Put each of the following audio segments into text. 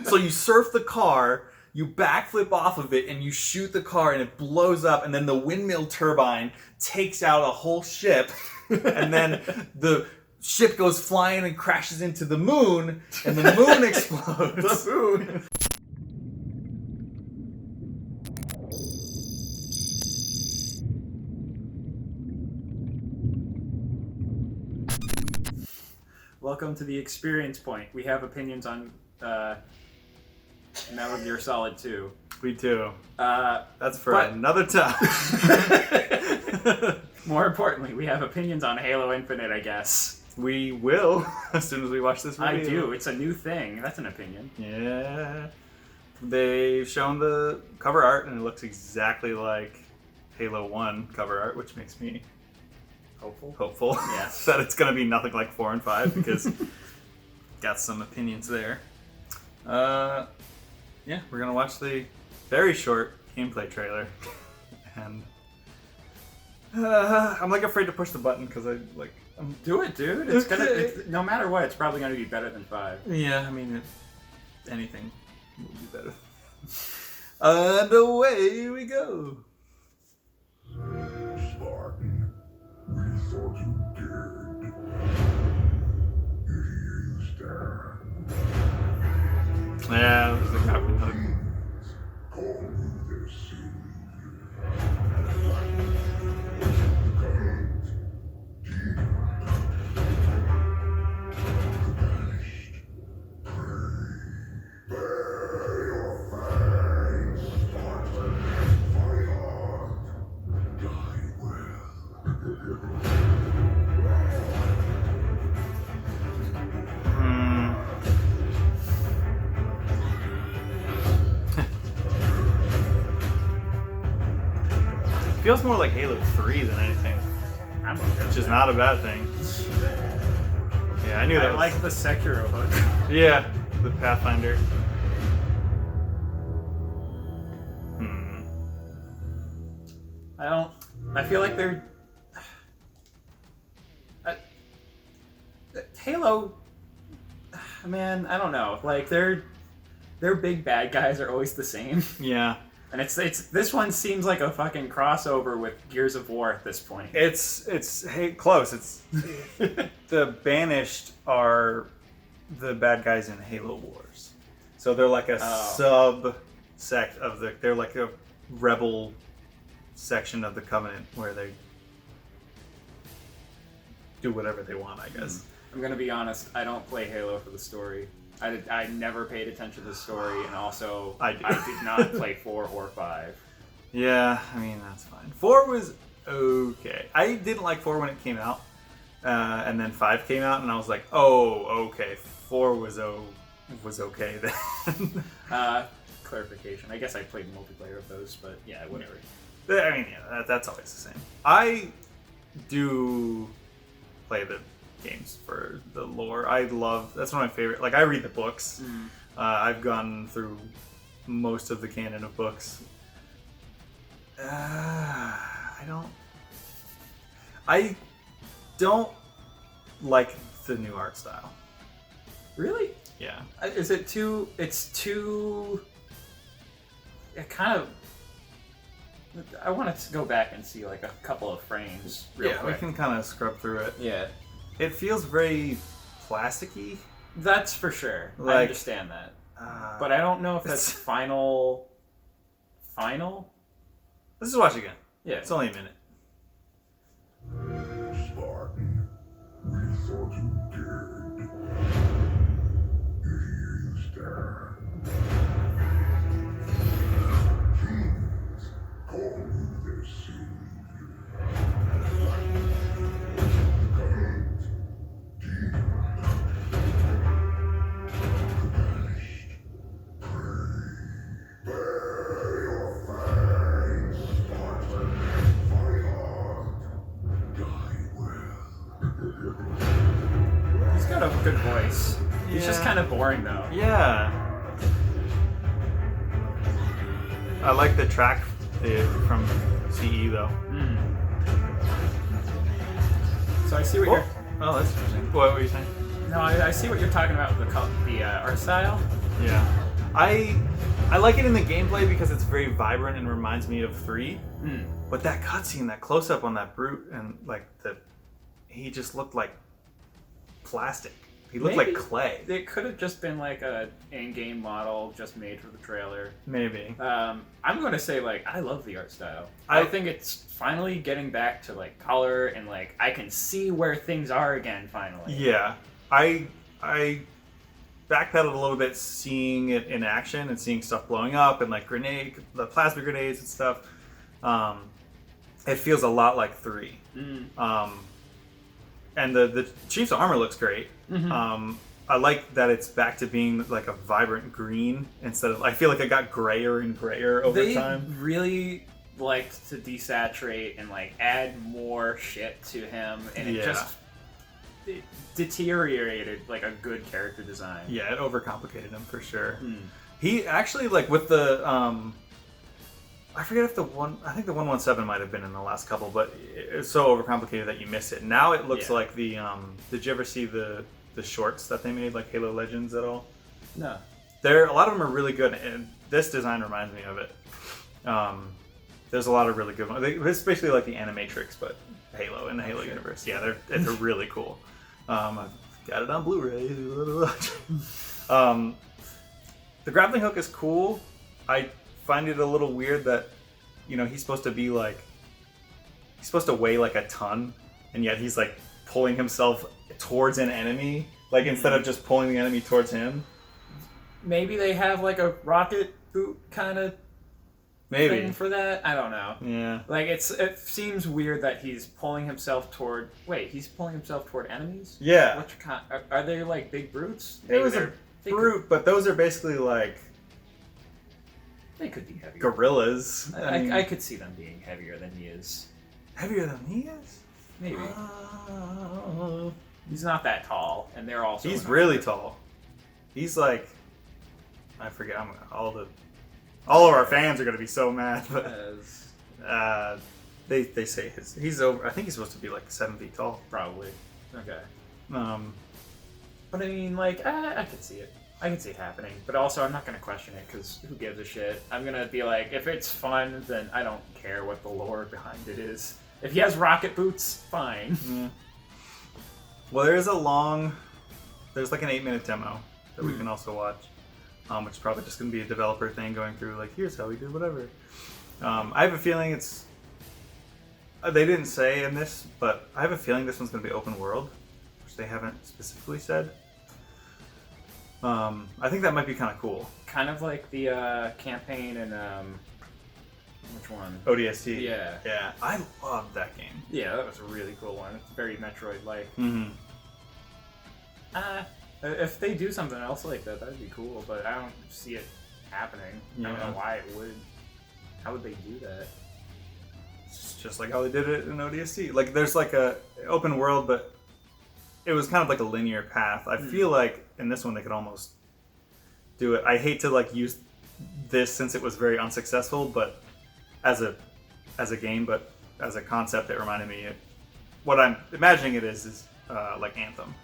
So you surf the car, you backflip off of it, and you shoot the car, and it blows up, and then the windmill turbine takes out a whole ship, and then the ship goes flying and crashes into the moon, and the moon explodes. The moon. Welcome to the Experience Point. We have opinions on Metal Gear Solid 2. We do. That's for another time. More importantly, we have opinions on Halo Infinite, I guess. We will, as soon as we watch this review. I do. It's a new thing. That's an opinion. Yeah. They've shown the cover art, and it looks exactly like Halo 1 cover art, which makes me hopeful Yes. that it's going to be nothing like 4 and 5, because got some opinions there. Yeah, we're going to watch the very short gameplay trailer. And I'm like afraid to push the button because Do it, dude. It's gonna. No matter what, it's probably gonna be better than 5. Yeah, I mean, anything will be better. And away we go. Spartan, we thought you dead. Here you stand. Yeah, this is a copy. Call me their savior. Feels more like Halo 3 than anything, I'm okay. which is not a bad thing. Yeah, I knew that. I like the Sekiro hook. Yeah, the Pathfinder. I feel like they're Halo. Man, I don't know. Like their big bad guys are always the same. Yeah. And it's this one seems like a fucking crossover with Gears of War at this point. It's close. It's the Banished are the bad guys in Halo Wars, so they're like a sub sect of they're like a rebel section of the Covenant where they do whatever they want, I guess. I'm gonna be honest. I don't play Halo for the story. I never paid attention to the story, and also I did not play 4 or 5. Yeah, I mean, that's fine. 4 was okay. I didn't like 4 when it came out, and then 5 came out, and I was like, oh, okay. 4 was okay then. Clarification. I guess I played multiplayer of those, but yeah, whatever. I mean, yeah, that's always the same. I do play the games for the lore. That's one of my favorite. Like, I read the books. I've gone through most of the canon of books. I don't like the new art style. Really? Yeah. Is it too? It's too. It kind of. I want to go back and see like a couple of frames real quick. We can kind of scrub through it. Yeah. It feels very plasticky. That's for sure. I Like, understand that. But I don't know if that's final? Let's just watch it again. Yeah. It's only a minute. Spartan, we thought you dead. Here you stand. Kings, call me their savior. Covenant, banished, pray, bear your fangs, Spartan, fight hard, die well. He's got a good voice. He's just Yeah. kind of boring though. Yeah. I like the track from CE though. So I see what you're. Oh, that's interesting. What were you saying? No, I see what you're talking about with the art style. Yeah. I like it in the gameplay because it's very vibrant and reminds me of 3. Mm. But that cutscene, that close up on that brute, and like he just looked like plastic. He looked Maybe like clay. It could have just been like a in-game model just made for the trailer. Maybe. I'm going to say, like, I love the art style. I think it's finally getting back to, like, color and, like, I can see where things are again, finally. Yeah. I backpedaled a little bit seeing it in action and seeing stuff blowing up and, like, the plasma grenades and stuff. It feels a lot like 3. And the Chief's armor looks great. Mm-hmm. I like that it's back to being like a vibrant green instead of. I feel like it got grayer and grayer over time. They really liked to desaturate and like add more shit to him, and it deteriorated like a good character design. Yeah, it overcomplicated him for sure. He actually like with the I forget if I think the 117 might have been in the last couple, but it's so overcomplicated that you miss it. Now it looks like the did you ever see the shorts that they made, like Halo Legends at all? No. A lot of them are really good, and this design reminds me of it. There's a lot of really good ones. It's basically like the Animatrix, but Halo in the Halo universe. Yeah, they're really cool. I've got it on Blu-ray. The grappling hook is cool. I find it a little weird that, he's supposed to weigh like a ton, and yet he's like pulling himself towards an enemy, like instead of just pulling the enemy towards him. Maybe they have like a rocket boot kind of thing for that. I don't know. Yeah. Like it seems weird that he's pulling himself toward. Wait, he's pulling himself toward enemies? Yeah. Which kind? Are they like big brutes? It was a brute, but those are basically like. They could be heavier. Gorillas. I could see them being heavier than he is. Heavier than he is? Maybe. He's not that tall, and they're also. He's really tall. He's like, I forget. All of our fans are gonna be so mad, but they say he's over. I think he's supposed to be like 7 feet tall. Probably. Okay. But I mean, like, I could see it. I can see it happening, but also I'm not going to question it because who gives a shit? I'm going to be like, if it's fun, then I don't care what the lore behind it is. If he has rocket boots, fine. Yeah. Well, there's like an 8-minute demo that we can also watch, which is probably just going to be a developer thing going through, like, here's how we do whatever. I have a feeling they didn't say in this, but I have a feeling this one's going to be open world, which they haven't specifically said. I think that might be kind of cool. Kind of like the campaign in which one? ODST. Yeah. Yeah, I loved that game. Yeah, that was a really cool one. It's very Metroid-like. If they do something else like that, that'd be cool. But I don't see it happening. Yeah. I don't know why it would. How would they do that? It's just like how they did it in ODST. Like there's like a open world, but it was kind of like a linear path. I feel like in this one they could almost do it. I hate to like use this since it was very unsuccessful, but as a game, but as a concept, it reminded me. What I'm imagining it is like Anthem,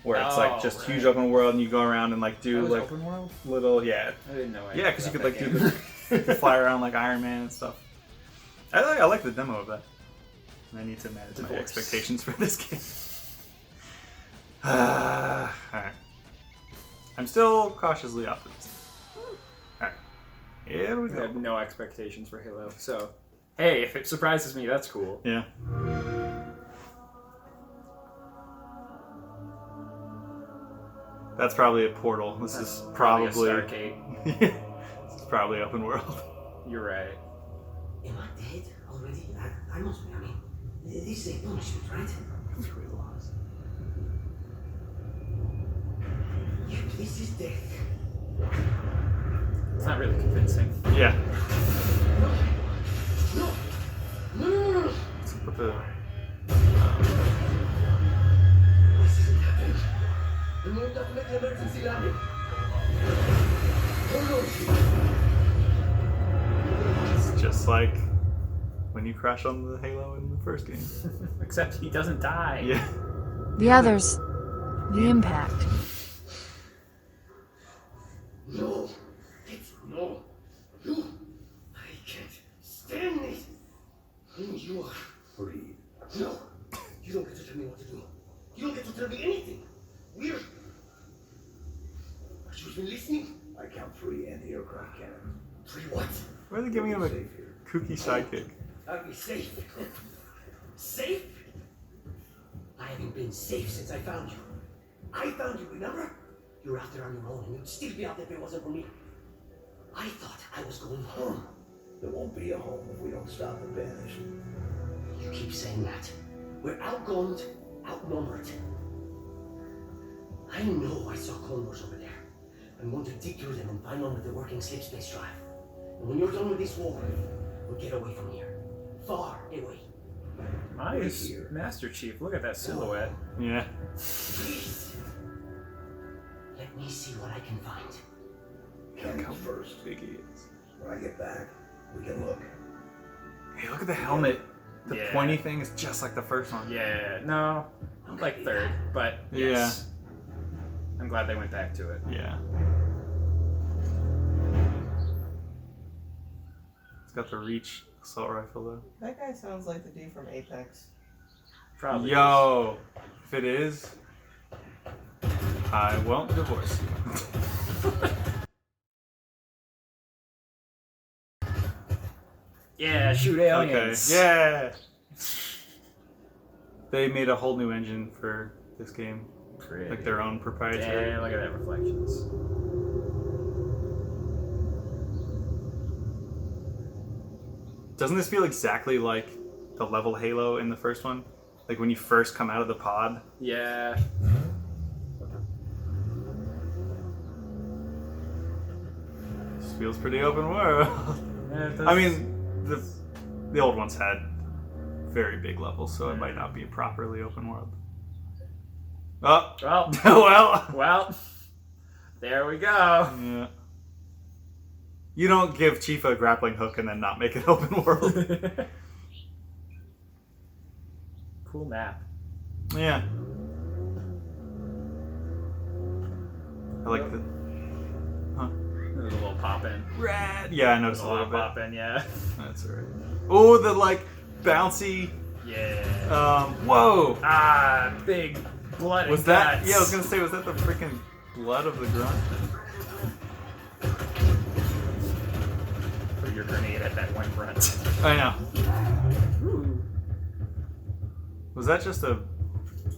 where it's like just huge open world, and you go around and like do like open world? little I didn't know. Yeah, because you could like do you could fly around like Iron Man and stuff. I like the demo of that. I need to manage my expectations for this game. Alright. I'm still cautiously optimistic. Alright. Here we I go. have no expectations for Halo, so hey, if it surprises me, that's cool. Yeah. That's probably a portal. This is probably a Stargate. This is probably open world. You're right. Am I dead already? I must be. I mean, this is a punishment, right? It's really lost. Yeah, this is death. It's not really convincing. Yeah. No! No! Let's put the. This isn't happening. The moon doesn't make an emergency landing. It's just like when you crash on the Halo in the first game. Except he doesn't die. Yeah. The others. The impact. No! No. You. I can't stand it. And you are free. No. You don't get to tell me what to do. You don't get to tell me anything. We're. Are you even listening? I count 3 anti-aircraft cannons. 3 what? Why are they giving him a kooky sidekick? I'll be safe. Safe? I haven't been safe since I found you. I found you, remember? You were out there on your own, and you'd still be out there if it wasn't for me. I thought I was going home. There won't be a home if we don't stop the Banished. You keep saying that. We're outgunned, outnumbered. I know I saw Condors over there. I'm going to dig through them and find one with the working slip space drive. And when you're done with this war, we'll get away from here. Far away. Nice. Master Chief, look at that silhouette. Yeah. Please. Let me see what I can find. Cannons first. Big he is. When I get back, we can look. Hey, look at the helmet. The Yeah. pointy thing is just like the first one. Yeah, no, like third, but yes. I'm glad they went back to it. Yeah. It's got the Reach assault rifle though. That guy sounds like the dude from Apex. Probably. Yo, if it is, I won't divorce you. Yeah, shoot aliens. Okay. Yeah. They made a whole new engine for this game, Pretty. like their own proprietary. Damn, look at that reflections. Doesn't this feel exactly like the level Halo in the first one? Like when you first come out of the pod? Yeah. This feels pretty open world. Yeah, it does. I mean, the old ones had very big levels, so it might not be properly open world. Oh, Well, well, well, there we go. yeah. You don't give Chief a grappling hook and then not make it open world. Cool map. Yeah. I like the There's a little pop in. red. Yeah, I noticed a little bit. pop in, yeah. That's alright. Oh, the like bouncy. Yeah. Whoa. Ah, big blood. Was and that? guts. Yeah, I was gonna say, was that the freaking blood of the grunt? Throw your grenade at that one grunt. I know. Ooh. Was that just a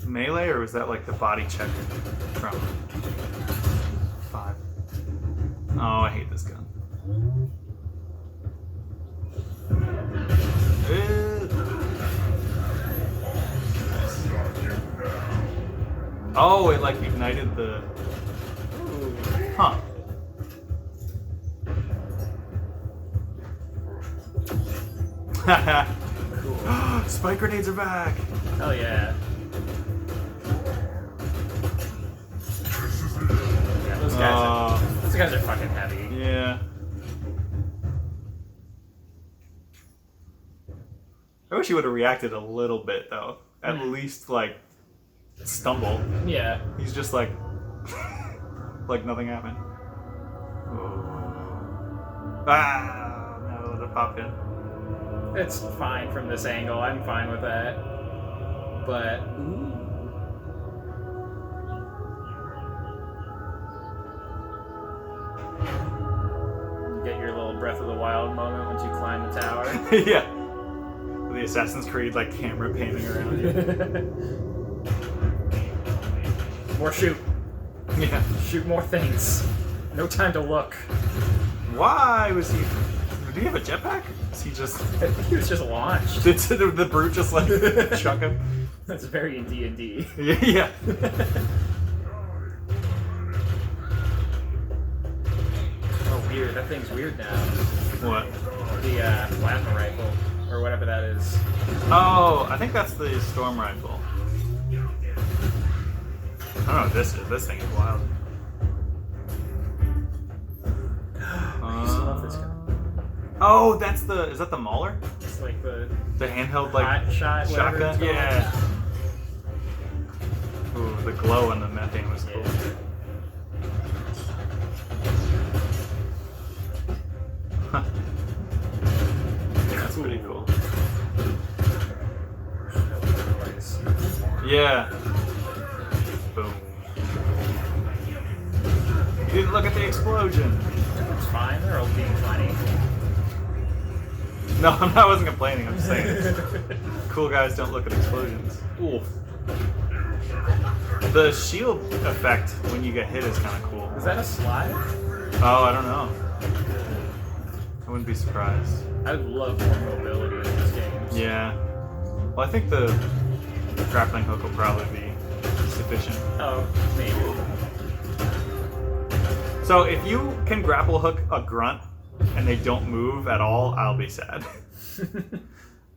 melee, or was that like the body check from 5? Oh, I hate this gun. Oh, it like ignited the. Huh. Cool. Spike grenades are back. Hell yeah. Yeah, those guys are fucking heavy. Yeah. I wish he would have reacted a little bit though. At least like stumble. Yeah. He's just like like nothing happened. Oh. Ah, no, let it pop in. It's fine from this angle. I'm fine with that. But ooh. You get your little Breath of the Wild moment once you climb the tower. Yeah. The Assassin's Creed like camera panning around you. More shoot. Yeah. Shoot more things. No time to look. Why was he? Did he have a jetpack? Is he just? I think he was just launched. Did the brute just like chuck him? That's very in D&D. Yeah. Oh, weird. That thing's weird now. What? The plasma rifle, or whatever that is. Oh, I think that's the storm rifle. I don't know what this is. This thing is wild. I used to love this gun. Oh, that's the. Is that the Mauler? It's like the The handheld like hot shot, whatever it's shotgun? called. Yeah. Ooh, the glow on the methane was cool. Yeah. Boom. You didn't look at the explosion. It's fine. They're all being funny. No, I wasn't complaining. I'm just saying. Cool guys don't look at explosions. Ooh. The shield effect when you get hit is kind of cool. Is that a slide? Oh, I don't know. I wouldn't be surprised. I would love more mobility in these games. Yeah. Well, I think the grappling hook will probably be sufficient. Oh, maybe. So if you can grapple hook a grunt and they don't move at all, I'll be sad.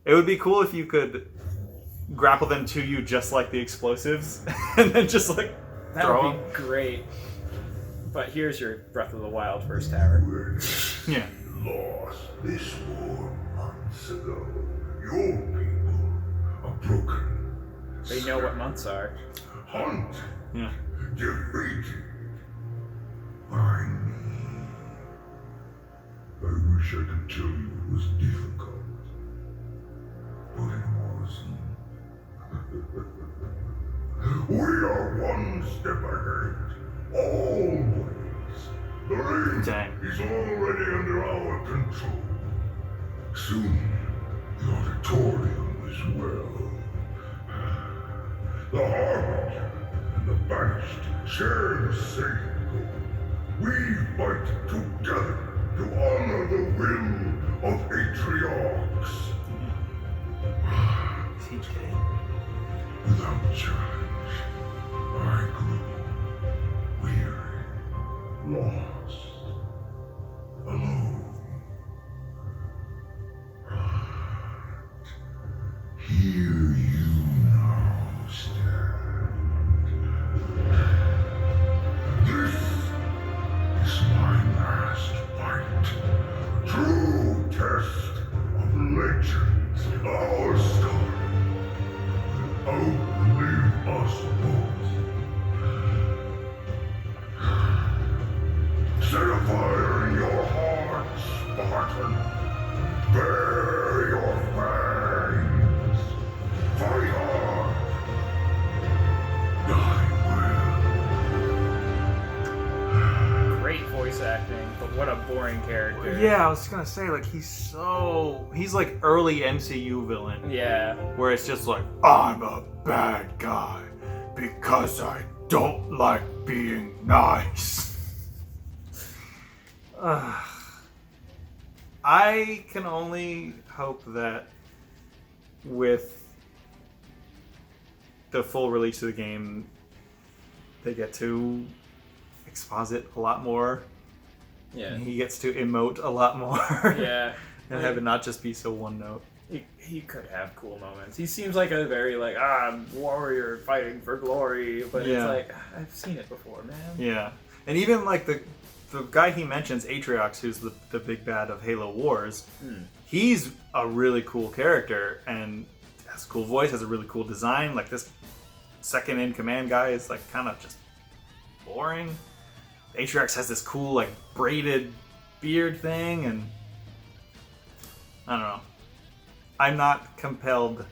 It would be cool if you could grapple them to you just like the explosives and then just like That throw would be great. But here's your Breath of the Wild first tower. them. Yeah. Lost this war months ago. Your people are broken. They know what months are. Hunt, Yeah. defeated by me. I wish I could tell you it was difficult, but it wasn't. We are one step ahead, always. The ring Dang. is already under our control. Soon, the auditorium as well. The Harbinger and the Banished share the same goal. We fight together to honor the will of Atriox. Is he dead? Without challenge, I grew weary, lost, alone. Here you now stand. This is my last fight. True test of legends. Our story will outlive us both. Set a fire in your heart, Spartan. Bear your fangs. Fight hard. Die well. Great voice acting, but what a boring character. Yeah, I was gonna say, like, he's like early MCU villain. Yeah. Where it's just like, I'm a bad guy because I don't like being nice. I can only hope that with the full release of the game, they get to exposit a lot more. Yeah. And he gets to emote a lot more. Yeah. And have it not just be so one note. He could have cool moments. He seems like a very like warrior fighting for glory, but Yeah. it's like I've seen it before, man. Yeah, and even like the guy he mentions, Atriox, who's the big bad of Halo Wars, he's a really cool character and has a cool voice, has a really cool design. Like this second in command guy is like kind of just boring. Atriox has this cool like braided beard thing, and I don't know. I'm not compelled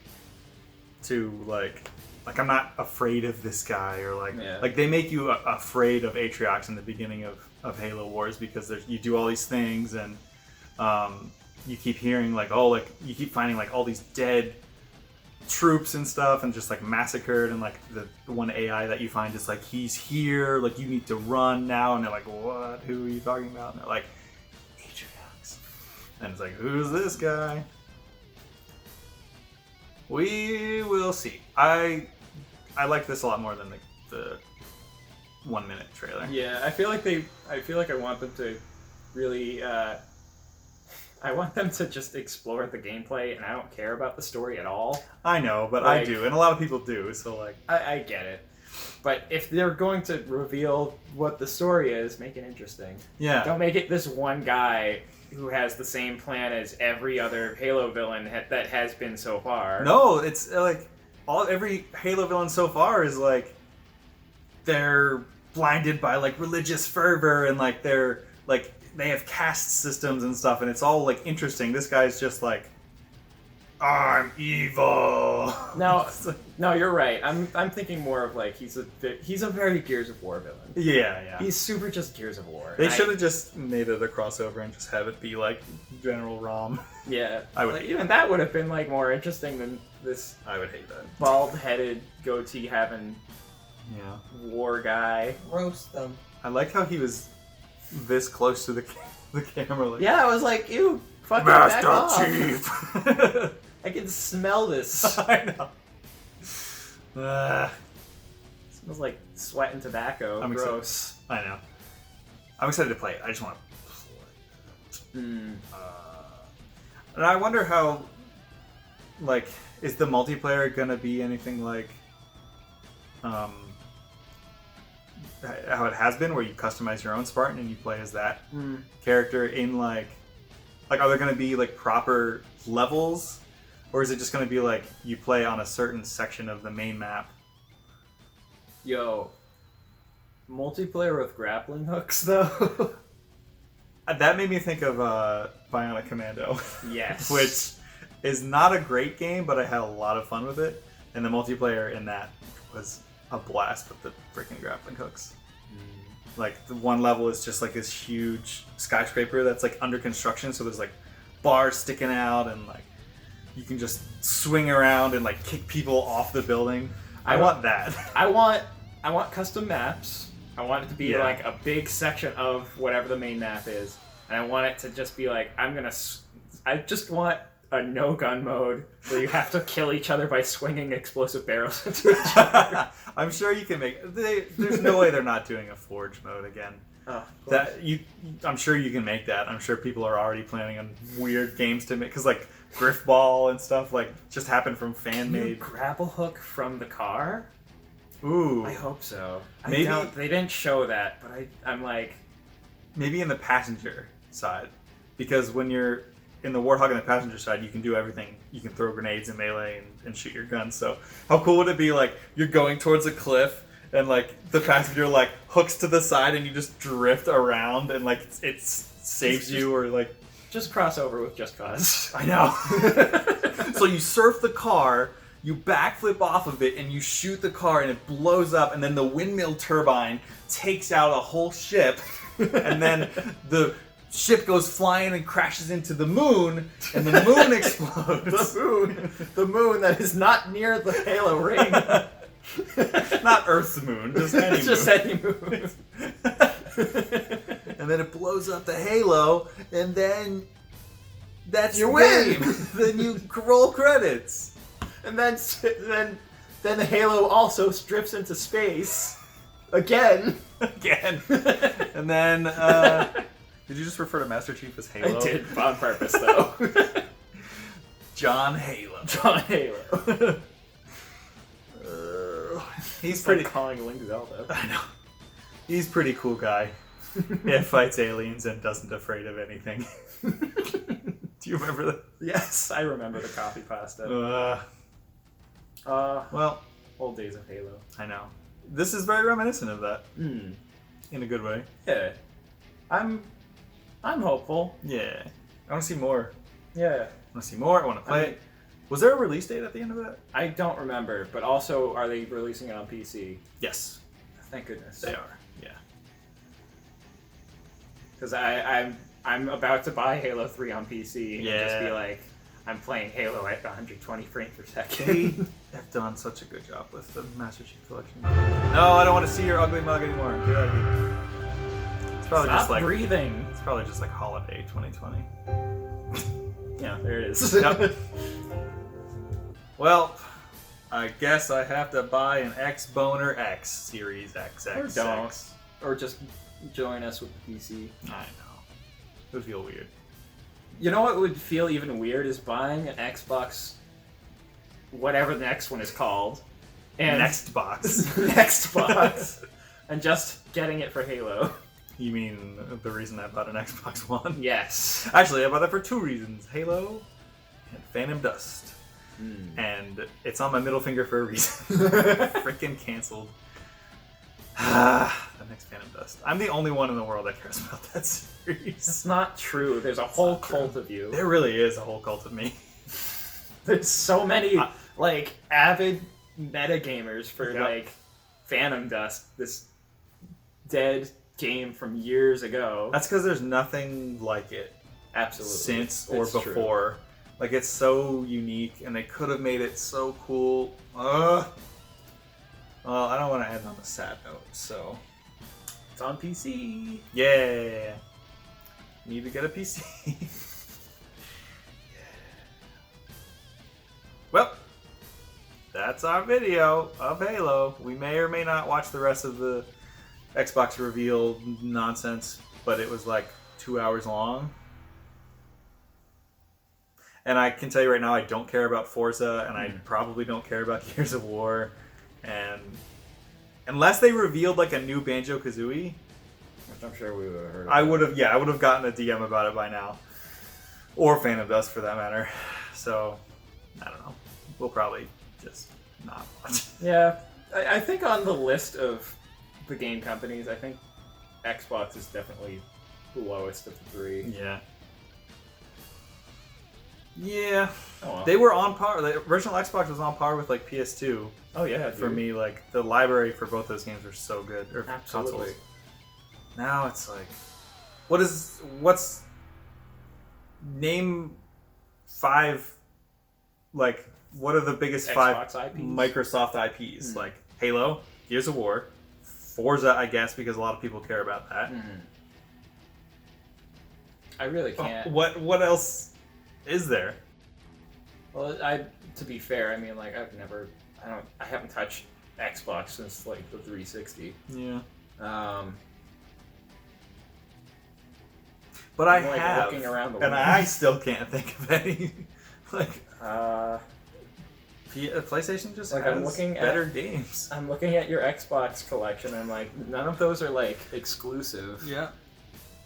to like I'm not afraid of this guy or like they make you afraid of Atriox in the beginning of Halo Wars because you do all these things and you keep hearing like you keep finding like all these dead troops and stuff and just like massacred, and like the one AI that you find is like he's here, like you need to run now, and they're like, what? Who are you talking about? And they're like, Atriox. And it's like, who's this guy? We will see. I like this a lot more than the 1 minute trailer. Yeah, I feel like I want them to really I want them to just explore the gameplay, and I don't care about the story at all. I know, but I do, and a lot of people do, so like I get it. But if they're going to reveal what the story is, make it interesting. Yeah. Don't make it this one guy who has the same plan as every other Halo villain that has been so far. No, it's like every Halo villain so far is like they're blinded by like religious fervor and like they're like they have caste systems and stuff, and it's all like interesting. This guy's just like I'm evil. No, you're right. I'm thinking more of like he's a very Gears of War villain. Yeah. He's super just Gears of War. They should have just made it a crossover and just have it be like General Rom. Yeah, I would like, hate even that would have been like more interesting than this I would hate that. bald-headed, goatee-having Yeah. war guy. Roast them. I like how he was this close to the camera. Like, Yeah, I was like, ew, fucking back off. Master Chief. I can smell this. I know. Smells like sweat and tobacco. I'm Gross. I know. I'm excited to play it. I just want to play it. And I wonder how, like, is the multiplayer gonna be anything like, how it has been, where you customize your own Spartan and you play as that character in like, are there gonna be like proper levels, or is it just gonna be like you play on a certain section of the main map? Yo, multiplayer with grappling hooks though. That made me think of Bionic Commando. Yes. Which is not a great game, but I had a lot of fun with it. And the multiplayer in that was a blast with the freaking grappling hooks. Like, the one level is just like this huge skyscraper that's like under construction, so there's like bars sticking out, and like you can just swing around and like kick people off the building. I want that. I want custom maps. I want it to be Yeah. like a big section of whatever the main map is, and I want it to just be like I just want a no gun mode where you have to kill each other by swinging explosive barrels into each other. I'm sure you can make. There's no way they're not doing a Forge mode again. Oh, I'm sure you can make that. I'm sure people are already planning on weird games to make, because like Griffball and stuff like just happened from fan made. grapple hook from the car. Ooh, I hope so. Maybe- they didn't show that, but I'm like, maybe in the passenger side, because when you're in the Warthog on the passenger side, you can do everything. You can throw grenades and melee and shoot your guns. So how cool would it be, like, you're going towards a cliff and like the passenger like hooks to the side and you just drift around and like it saves you, or like just cross over with Just Cause. I know. So you surf the car, you backflip off of it, and you shoot the car and it blows up, and then the windmill turbine takes out a whole ship, and then the ship goes flying and crashes into the moon, and the moon explodes. The moon that is not near the Halo ring. Not Earth's moon, just any It's just moon. any moon. And then it blows up the Halo, and then that's You the win! game. Then you roll credits. And then the Halo also strips into space again. Again. And then, did you just refer to Master Chief as Halo? I did on purpose though. John Halo. John Halo. He's It's pretty. like calling Link Zelda. I know. He's a pretty cool guy. Yeah, fights aliens and doesn't afraid of anything. Do you remember that? Yes, I remember the copy pasta. Well, Old days of Halo. I know. This is very reminiscent of that, Hmm. in a good way. Yeah. I'm hopeful. Yeah. I want to see more. Yeah. I want to see more. I want to play I mean- it. Was there a release date at the end of that? I don't remember, but also, are they releasing it on PC? Yes, Thank goodness. they are. Yeah. Because I'm about to buy Halo 3 on PC and just be Yeah. like, I'm playing Halo at 120 frames per They second. have done such a good job with the Master Chief Collection. No, I don't want to see your ugly mug anymore. Get out of here. It's probably Stop just like breathing. it's probably just like holiday 2020. Yeah, there it is. Yep. Well, I guess I have to buy an X-Boner X Series XX. Or don't. Or just join us with the PC. I know. It would feel weird. You know what would feel even weird is buying an Xbox, whatever the next one is called, and Next box. next box, and just getting it for Halo. You mean the reason I bought an Xbox One? Yes. Actually, I bought that for two reasons: Halo and Phantom Dust. And it's on my middle finger for a reason. Freaking canceled. The next Phantom Dust. I'm the only one in the world that cares about that series. It's not true. There's a whole not true. cult of you. There really is a whole cult of me. There's so many like avid metagamers for Yep. like Phantom Dust, this dead game from years ago. That's because there's nothing like it Absolutely since or It's true. before. Like, it's so unique, and they could have made it so cool. Well, I don't want to end on a sad note, so It's on PC. yeah, need to get a PC. Well, that's our video of Halo. We may or may not watch the rest of the Xbox reveal nonsense, but it was like 2 hours long. And I can tell you right now, I don't care about Forza, and I probably don't care about Gears of War. And unless they revealed like a new Banjo-Kazooie, Which I'm sure we would have heard. I would have gotten a DM about it by now. Or Phantom Dust for that matter. So, I don't know. We'll probably just not watch. Yeah, I think on the list of the game companies, I think Xbox is definitely the lowest of the three. Yeah. Yeah. Oh, well. They were on par. The original Xbox was on par with like PS2. Oh yeah, For dude. me, like the library for both those games were so good. Or Absolutely. consoles. Now it's like, what's name 5, like, what are the biggest Xbox 5 IPs? Microsoft IPs? Like Halo, Gears of War, Forza, I guess, because a lot of people care about that. I really can't. What else is there? Well, to be fair, I mean, like I haven't touched Xbox since like the 360. Yeah. But I'm, I like, have, looking around the and room. I still can't think of any. Like, Uh, PlayStation just Like, has I'm looking at- better games. I'm looking at your Xbox collection. I'm like, none of those are like exclusive. Yeah.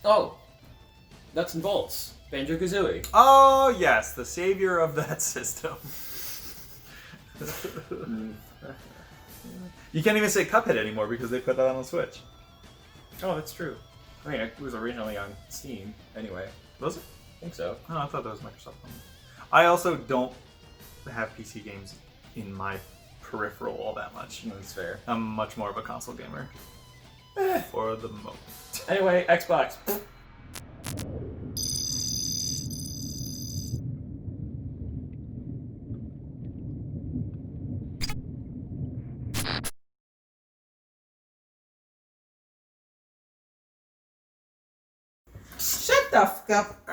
Oh, nuts and bolts. Banjo-Kazooie. Oh yes, the savior of that system. You can't even say Cuphead anymore because they put that on the Switch. Oh, that's true. I mean, it was originally on Steam. Anyway, Was it? I think so. Oh, I thought that was Microsoft. I also don't have PC games in my peripheral all that much. That's fair. I'm much more of a console gamer. For the moment. Anyway, Xbox. Shut the fuck up.